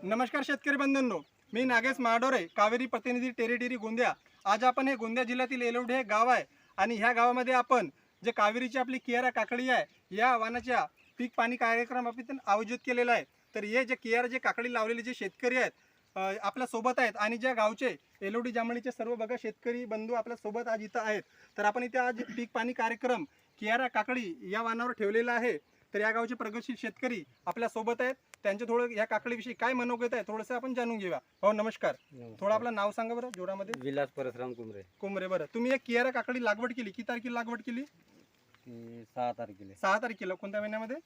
नमस्कार शेतकरी बंधूंनो, मी नागेश महाडोरे, कावेरी प्रतिनिधी टेरिटरी गोंदिया। आज आपण हे गोंदिया जिल्ह्यातील एलोढे हे गाव आहे आणि ह्या गावामध्ये आपण जे कावेरीची आपली कियारा काकडी आहे या वाहनाच्या पीक पाणी कार्यक्रम आपण आयोजित केलेला आहे। तर हे जे कियारा जे काकडी लावलेले जे शेतकरी आहेत आपल्या सोबत आहेत आणि ज्या गावचे एलोढी जांभळीचे सर्व बघा शेतकरी बंधू आपल्या सोबत आज इथं आहेत। तर आपण इथे आज पीक पाणी कार्यक्रम कियारा काकडी या वाहनावर ठेवलेला आहे। तर या गावचे प्रगतशील शेतकरी आपल्या सोबत आहेत, त्यांचे थोडं या काकडीविषयी काय मनोगत आहे थोडंसं आपण जाणून घेऊया। हो नमस्कार, थोडं आपलं नाव सांगा बरं जोरामध्ये। विलास परसराम कुमरे। कुमरे, बरं तुम्ही एक कियारा काकडी लागवड केली, किती तारखेला लागवड केली? 6 तारखेला। 6 तारखेला कोणत्या महिन्यामध्ये?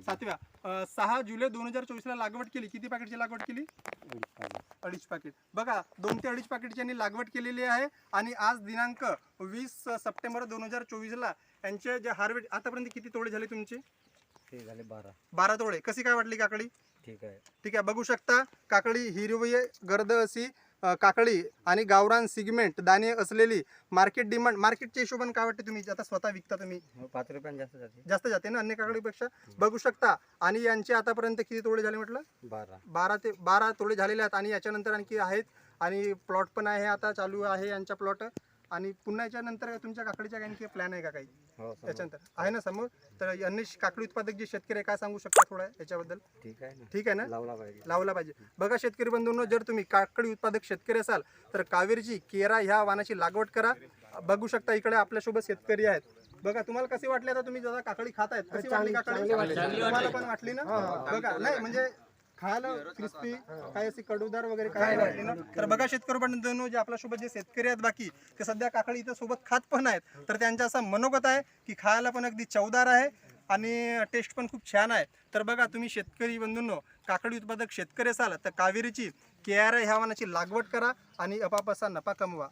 7व्या 6 जुलै 2024 ला लागवड केली। किती पॅकेटची लागवड केली? 2.5 पॅकेट। बघा 2 ते 2.5 पॅकेटची यांनी लागवड केलेली आहे आणि आज दिनांक 20 सप्टेंबर 2024 ला यांचे जे हार्वेस्ट आतापर्यंत किती तोडे झाले तुमचे? ते झाले 12 तोडे। कशी काय वाटली काकडी? ठीक आहे। ठीक आहे, बघू शकता काकडी हिरवी गर्द अशी काकडी आणि गावरान सिगमेंट दाणे असलेली मार्केट डिमांड मार्केटच्या हिशोबाने काय वाटते तुम्ही आता स्वतः विकता तुम्ही? 5 रुपयांनी जास्त जाते ना अन्य काकडीपेक्षा। बघू शकता आणि यांचे आतापर्यंत किती तोडे झाले म्हटलं? 12 तोडे झालेले आहेत आणि याच्यानंतर आणखी आहेत आणि प्लॉट पण आहे आता चालू आहे यांचा प्लॉट। आणि पुन्हा याच्यानंतर तुमच्या काकडीच्या काही प्लॅन आहे का काही याच्यानंतर आहे ना समोर? तर अन्य काकडी उत्पादक जे शेतकरी काय सांगू शकता थोडा याच्याबद्दल? ठीक आहे ना, लावला पाहिजे। बघा शेतकरी बंधूंनो, जर तुम्ही काकडी उत्पादक शेतकरी असाल तर कावेरीची कियारा ह्या वाहनाची लागवड करा। बघू शकता इकडे आपल्यासोबत शेतकरी आहेत। बघा तुम्हाला कशी वाटली आता तुम्ही जरा काकडी खात आहेत, कशी वाटली काकडी? तुम्हाला पण वाटली ना? बघा नाही म्हणजे खायला क्रिस्पी काय अशी कडूदार वगैरे काय वाटली ना? तर बघा शेतकरी बंधूंनो, जे आपल्यासोबत जे शेतकरी आहेत बाकी ते सध्या काकडी इथं सोबत खात पण आहेत। तर त्यांचा असा मनोगत आहे की खायला पण अगदी चवदार आहे आणि टेस्ट पण खूप छान आहे। तर बघा तुम्ही शेतकरी बंधूंनो, काकडी उत्पादक शेतकरी असाल तर कावेरीची कियारा ह्या वाहनाची लागवड करा आणि अपापसा नफा कमवा।